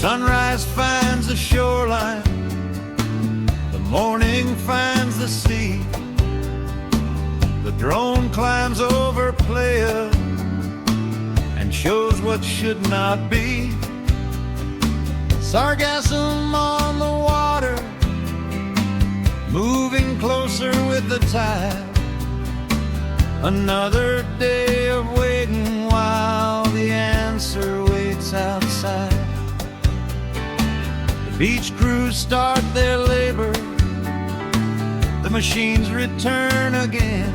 Sunrise finds the shoreline, the morning finds the sea. The drone climbs over Playa and shows what should not be. Sargassum on the water, moving closer with the tide. Another day of waiting while the answer waits outside. The beach crews start their labor, the machines return again.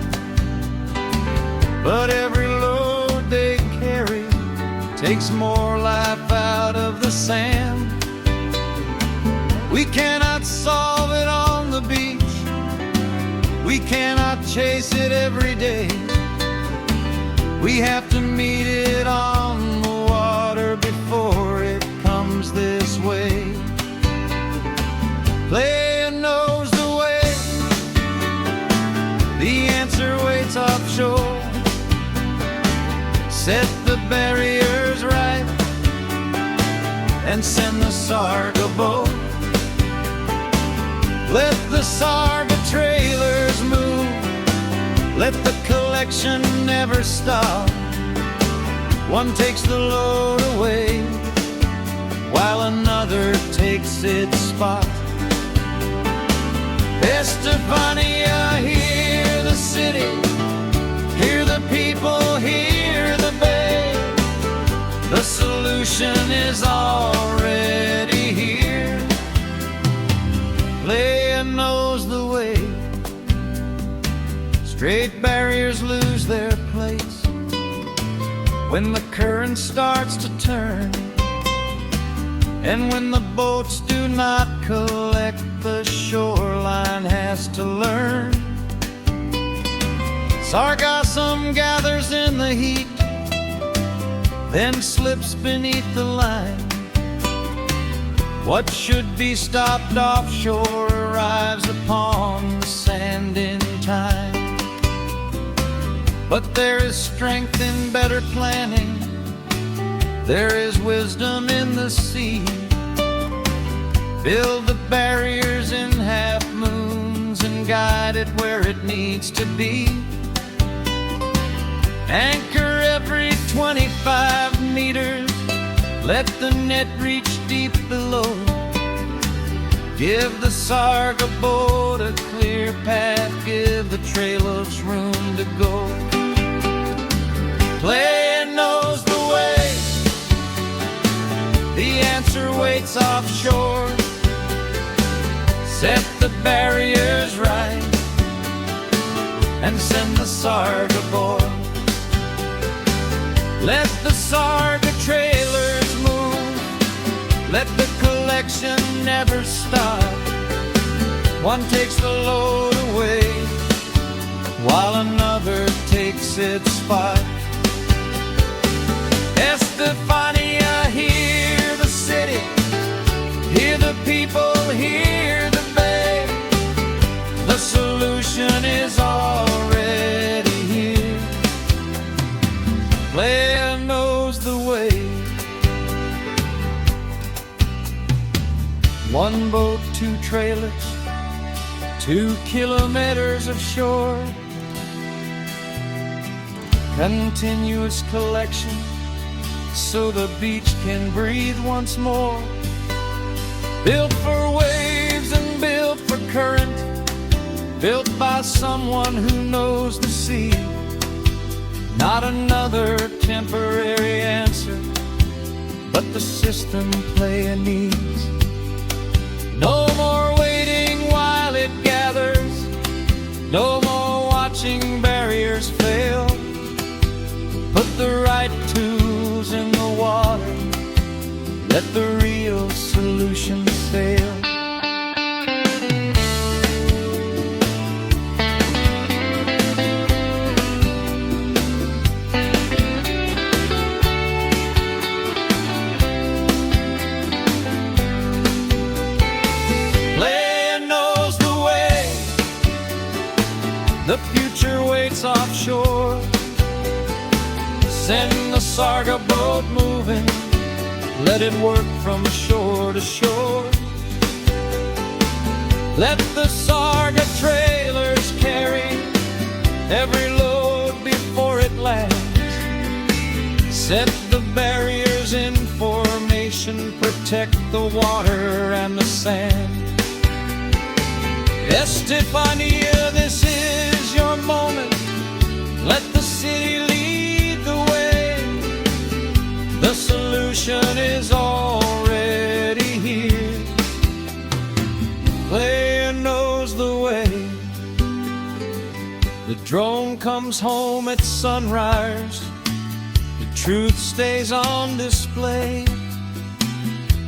But every load they carry takes more life out of the sand. We cannot solve it on the beach, we cannot chase it every day. We have to meet it on the water before it comes this way. Playa knows the way, the answer waits offshore. Set the barriers right and send the Sarga boat. Let the Sarga trailers move, let the collection never stop. One takes the load away while another takes its spot. Estefania, hear the city, hear the people, hear the bay. The solution is already here. Playa knows the way. Straight barriers lose their place when the current starts to turn, and when the boats do not collect, the shoreline has to learn. Sargassum gathers in the heat, then slips beneath the line. What should be stopped offshore arrives upon the sand in time. But there is strength in better planning, there is wisdom in the sea. Build the barriers in half moons and guide it where it needs to be. Anchor every 25 meters, let the net reach deep below. Give the Sarga boat a clear path, give the trailers room to go. Playa knows the way, the answer waits offshore. Set the barriers right and send the Sarga boat. Let the Sarga trailers move, let the collection never stop. One takes the load away while another takes its spot. Estefania, hear the city, hear the people, hear the bay. The solution is already here. Playa knows the way. One boat, two trailers, 2 kilometers of shore. Continuous collection so the beach can breathe once more. Built for waves and built for current, built by someone who knows the sea. Not another temporary answer, but the system Playa needs. No more waiting while it gathers, no more watching barriers fail. Put the right tools in the water, let the real solution sail. Playa knows the way, the future waits offshore. Send the Sarga boat moving, let it work from shore to shore. Let the Sarga trailers carry every load before it lands. Set the barriers in formation, protect the water and the sand. Estefania, this is your moment. Let the city lead the way. The solution is already here. Playa knows the way. The drone comes home at sunrise. The truth stays on display.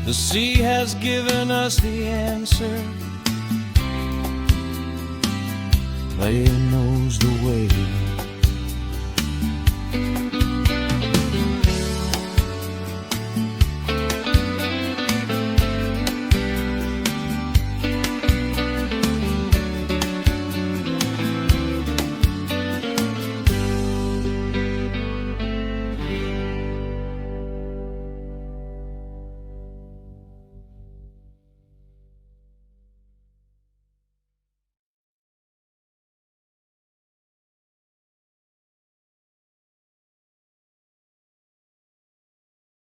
The sea has given us the answer. Playa knows the way.